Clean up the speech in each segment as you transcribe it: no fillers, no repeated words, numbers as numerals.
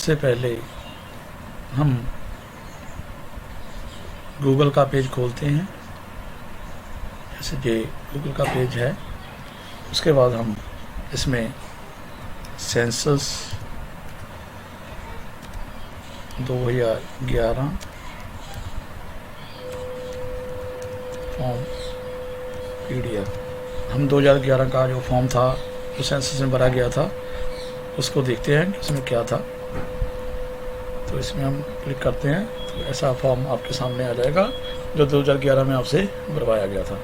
सबसे पहले हम गूगल का पेज खोलते हैं। जैसे ये गूगल का पेज है, उसके बाद हम इसमें सेंसस 2011 फॉर्म PDF, हम 2011 का जो फॉर्म था जो सेंसस में भरा गया था उसको देखते हैं कि उसमें क्या था। तो इसमें हम क्लिक करते हैं तो ऐसा फॉर्म आपके सामने आ जाएगा जो 2011 में आपसे भरवाया गया था।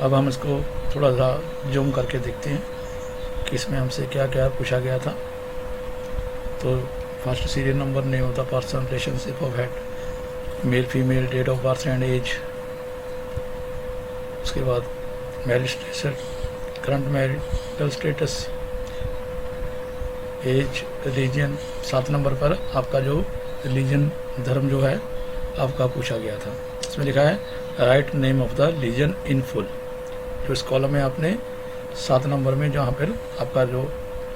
अब हम इसको थोड़ा सा जूम करके देखते हैं कि इसमें हमसे क्या क्या पूछा गया था। तो first serial number, name of the person, relationship of head, male female, date of birth and age. उसके बाद marriage status, current marital status, age, religion. 7 number पर आपका जो रिलीजन, धर्म जो है आपका पूछा गया था। इसमें लिखा है write name of the religion in full. जो इस कॉलम में आपने 7 नंबर में जहाँ पर आपका जो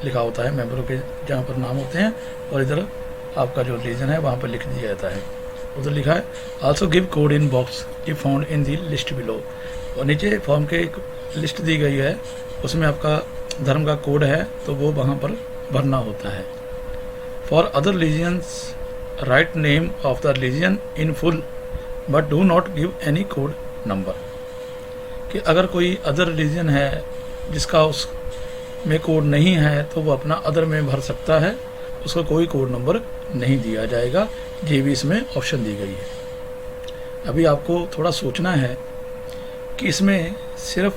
लिखा होता है मेंबरों के जहाँ पर नाम होते हैं, और इधर आपका जो रिलीजन है वहाँ पर लिख दिया जाता है। उधर लिखा है also give code in box की found in the list below. और नीचे फॉर्म के एक लिस्ट दी गई है, उसमें आपका धर्म का कोड है तो वो वहाँ पर भरना होता है। For other religions write name of the religion in full but do not give any code number. कि अगर कोई अदर रिलीजन है जिसका उस में कोड नहीं है तो वो अपना अदर में भर सकता है, उसको कोई कोड नंबर नहीं दिया जाएगा। ये भी इसमें ऑप्शन दी गई है। अभी आपको थोड़ा सोचना है कि इसमें सिर्फ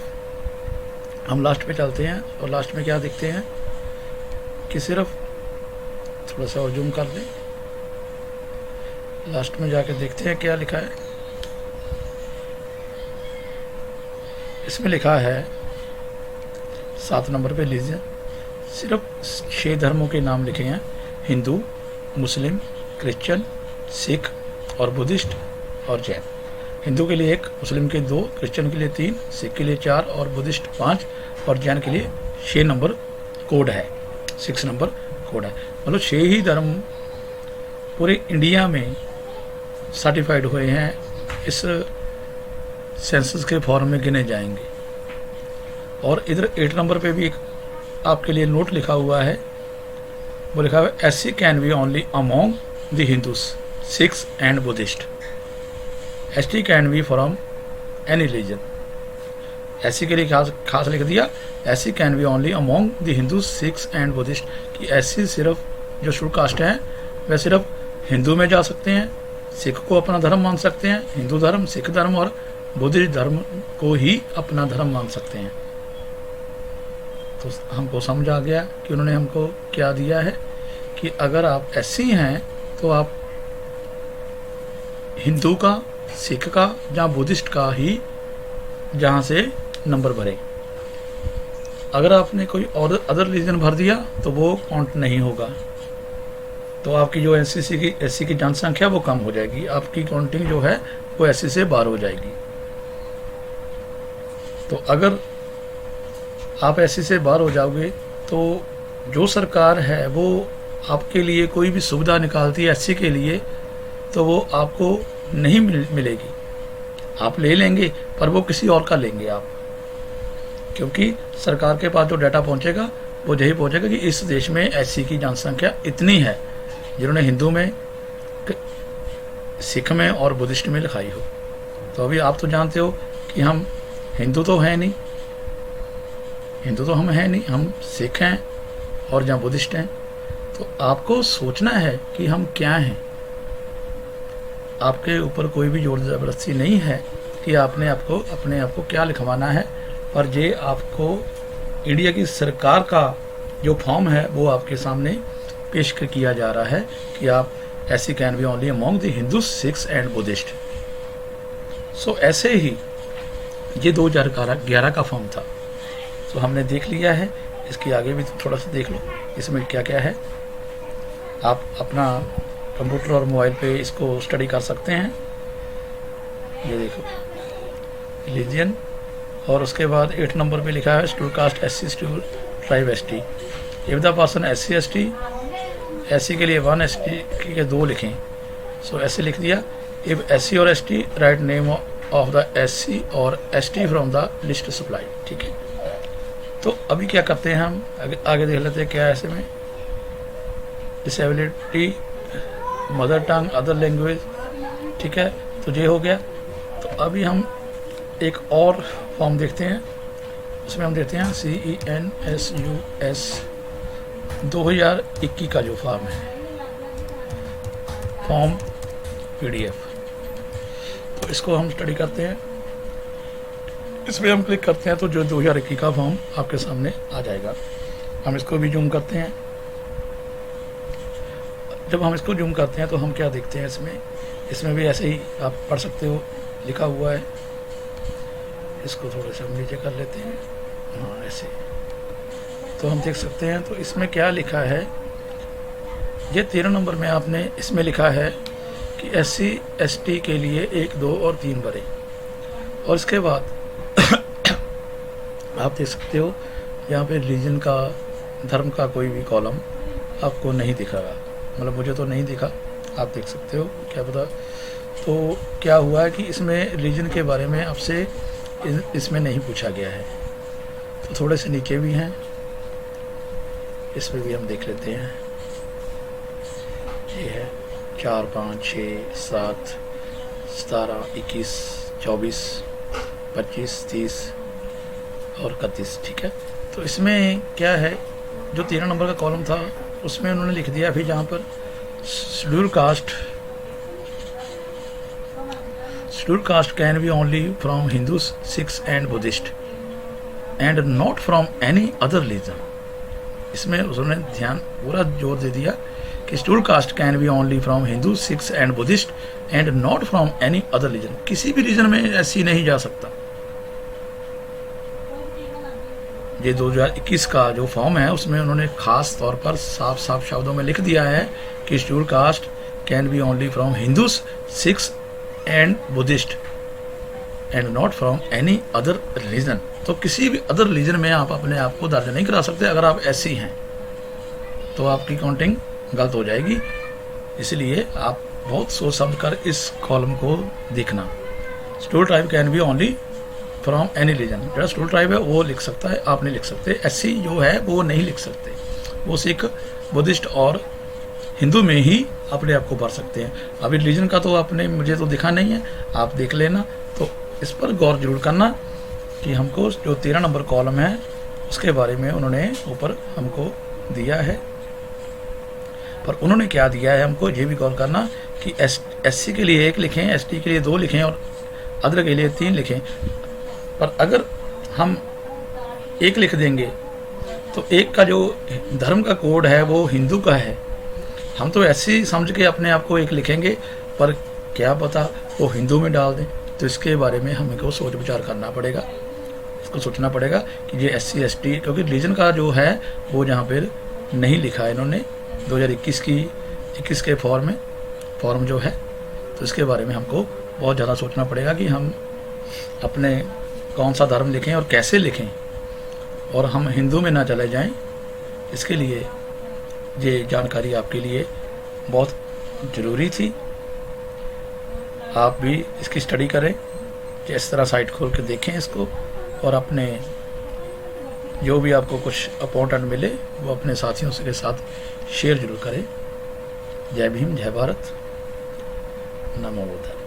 हम लास्ट पे चलते हैं और लास्ट में क्या देखते हैं कि सिर्फ थोड़ा सा और जूम कर दें, लास्ट में जाके देखते हैं क्या लिखा है। इसमें लिखा है 7 नंबर पे लीजिए, सिर्फ 6 धर्मों के नाम लिखे हैं, हिंदू, मुस्लिम, क्रिश्चियन, सिख और बुद्धिस्ट और जैन। हिंदू के लिए 1, मुस्लिम के 2, क्रिश्चियन के लिए 3, सिख के लिए 4 और बुद्धिस्ट 5 और जैन के लिए 6 नंबर कोड है, 6 नंबर कोड है। मतलब 6 ही धर्म पूरे इंडिया में सर्टिफाइड हुए हैं, इस सेंसस के फॉर्म में गिने जाएंगे। और इधर 8 नंबर पे भी एक आपके लिए नोट लिखा हुआ है, वो लिखा हुआ है SC can be only among the Hindus, Sikhs and Buddhist. ST can be from any religion. SC के लिए खास लिख दिया, SC can be only among the Hindus, Sikhs and Buddhist. कि SC सिर्फ जो शेड्यूल कास्ट हैं वह सिर्फ हिंदू में जा सकते हैं, सिख को अपना धर्म मान सकते हैं, हिंदू धर्म, सिख धर्म और बुद्धिस्ट धर्म को ही अपना धर्म मान सकते हैं। तो हमको समझ आ गया कि उन्होंने हमको क्या दिया है कि अगर आप SC हैं तो आप हिंदू का, सिख का या बुद्धिस्ट का ही जहाँ से नंबर भरे। अगर आपने कोई और अदर रिलीजन भर दिया तो वो काउंट नहीं होगा, तो आपकी जो SC की जनसंख्या वो कम हो जाएगी, आपकी काउंटिंग जो है वो SC से बाहर हो जाएगी। तो अगर आप SC से बाहर हो जाओगे तो जो सरकार है वो आपके लिए कोई भी सुविधा निकालती है SC के लिए तो वो आपको नहीं मिलेगी। आप ले लेंगे पर वो किसी और का लेंगे आप, क्योंकि सरकार के पास जो डाटा पहुंचेगा वो यही पहुंचेगा कि इस देश में SC की जनसंख्या इतनी है जिन्होंने हिंदू में, सिख में और बुद्धिस्ट में लिखाई हो। तो अभी आप तो जानते हो कि हम हिंदू तो हैं नहीं, हिंदू तो हम हैं नहीं, हम सिख हैं और या बुद्धिस्ट हैं। तो आपको सोचना है कि हम क्या हैं। आपके ऊपर कोई भी जोर ज़बरदस्ती नहीं है कि आपने अपने आप को क्या लिखवाना है, पर ये आपको इंडिया की सरकार का जो फॉर्म है वो आपके सामने पेश किया जा रहा है कि आप SC can be only among the Hindu, Sikhs and Buddhist. So ऐसे ही ये 2011 का फॉर्म था। तो हमने देख लिया है, इसके आगे भी थोड़ा सा देख लो इसमें क्या क्या है। आप अपना कंप्यूटर और मोबाइल पे इसको स्टडी कर सकते हैं। ये देखो रिलीजन, और उसके बाद 8 नंबर पे लिखा है schedule caste SC, schedule tribe ST। If the person SC ST SC के लिए 1, ST के 2 लिखें। सो ऐसे लिख दिया, इफ SC और ST write name of the SC और ST from the list supply. ठीक है, तो अभी क्या करते हैं हम आगे देख लेते हैं क्या है ऐसे में। Disability, mother tongue, other language. ठीक है, तो ये हो गया। तो अभी हम एक और फॉर्म देखते हैं, उसमें हम देखते हैं CENSUS 2021 का जो फॉर्म है, फॉर्म PDF। तो इसको हम स्टडी करते हैं। इसमें हम क्लिक करते हैं तो जो 2021 का फॉर्म आपके सामने आ जाएगा। हम इसको भी जूम करते हैं। जब हम इसको जूम करते हैं तो हम क्या देखते हैं इसमें भी ऐसे ही आप पढ़ सकते हो, लिखा हुआ है। इसको थोड़ा सा हम नीचे कर लेते हैं, हाँ ऐसे, तो हम देख सकते हैं। तो इसमें क्या लिखा है, ये 13 नंबर में आपने इसमें लिखा है कि SC ST के लिए 1, 2 और 3 भरें। और इसके बाद आप देख सकते हो यहाँ पे रिलीजन का, धर्म का कोई भी कॉलम आपको नहीं दिखागा, मतलब मुझे तो नहीं दिखा, आप देख सकते हो, क्या पता। तो क्या हुआ है कि इसमें रिलीजन के बारे में आपसे इसमें नहीं पूछा गया है। तो थोड़े से नीचे भी हैं, इसमें भी हम देख लेते हैं। ये है 4, 5, 6, 7, 17, 21, 24, 25, 30 और 31। ठीक है, तो इसमें क्या है, जो 13 नंबर का कॉलम था उसमें उन्होंने लिख दिया फिर जहाँ पर schedule caste can be only from Hindus, Sikhs and Buddhist and not from any other religion. इसमें उन्होंने ध्यान पूरा जोर दे दिया कि schedule caste can be only from Hindu, Sikhs and Buddhist and not from any other religion. किसी भी रीजन में ऐसी नहीं जा सकता। ये 2021 का जो फॉर्म है उसमें उन्होंने खास तौर पर साफ साफ शब्दों में लिख दिया है कि schedule caste can be only from Hindus, Sikhs and Buddhist and not from any other religion. तो किसी भी अदर रिलीजन में आप अपने आप को दर्ज नहीं करा सकते। अगर आप SC हैं तो आपकी काउंटिंग गलत हो जाएगी। इसलिए आप बहुत सोच समझ कर इस कॉलम को देखना। Schedule tribe can be only from any religion. जो शेड्यूल ट्राइब है वो लिख सकता है, आप नहीं लिख सकते। SC जो है वो नहीं लिख सकते, वो सिख, बुद्धिस्ट और हिंदू में ही अपने आप को भर सकते हैं। अभी रिलीजन का तो आपने मुझे तो दिखा नहीं है, आप देख लेना। तो इस पर गौर जरूर करना कि हमको जो 13 नंबर कॉलम है उसके बारे में उन्होंने ऊपर हमको दिया है, पर उन्होंने क्या दिया है हमको ये भी गौर करना कि SC के लिए 1 लिखें, ST के लिए 2 लिखें और अदर के लिए 3 लिखें। पर अगर हम 1 लिख देंगे तो 1 का जो धर्म का कोड है वो हिंदू का है। हम तो SC समझ के अपने आप को 1 लिखेंगे, पर क्या पता वो हिंदू में डाल दें। तो इसके बारे में हमें को सोच विचार करना पड़ेगा, इसको सोचना पड़ेगा कि ये SC ST, क्योंकि रिलीजन का जो है वो जहाँ पर नहीं लिखा है इन्होंने 2021 के फॉर्म जो है। तो इसके बारे में हमको बहुत ज़्यादा सोचना पड़ेगा कि हम अपने कौन सा धर्म लिखें और कैसे लिखें, और हम हिंदू में ना चले जाएं। इसके लिए ये जानकारी आपके लिए बहुत ज़रूरी थी। आप भी इसकी स्टडी करें, इस तरह साइट खोल के देखें इसको, और अपने जो भी आपको कुछ इम्पोर्टेंट मिले वो अपने साथियों के साथ शेयर जरूर करें। जय भीम, जय भारत, नमो बुद्धाय।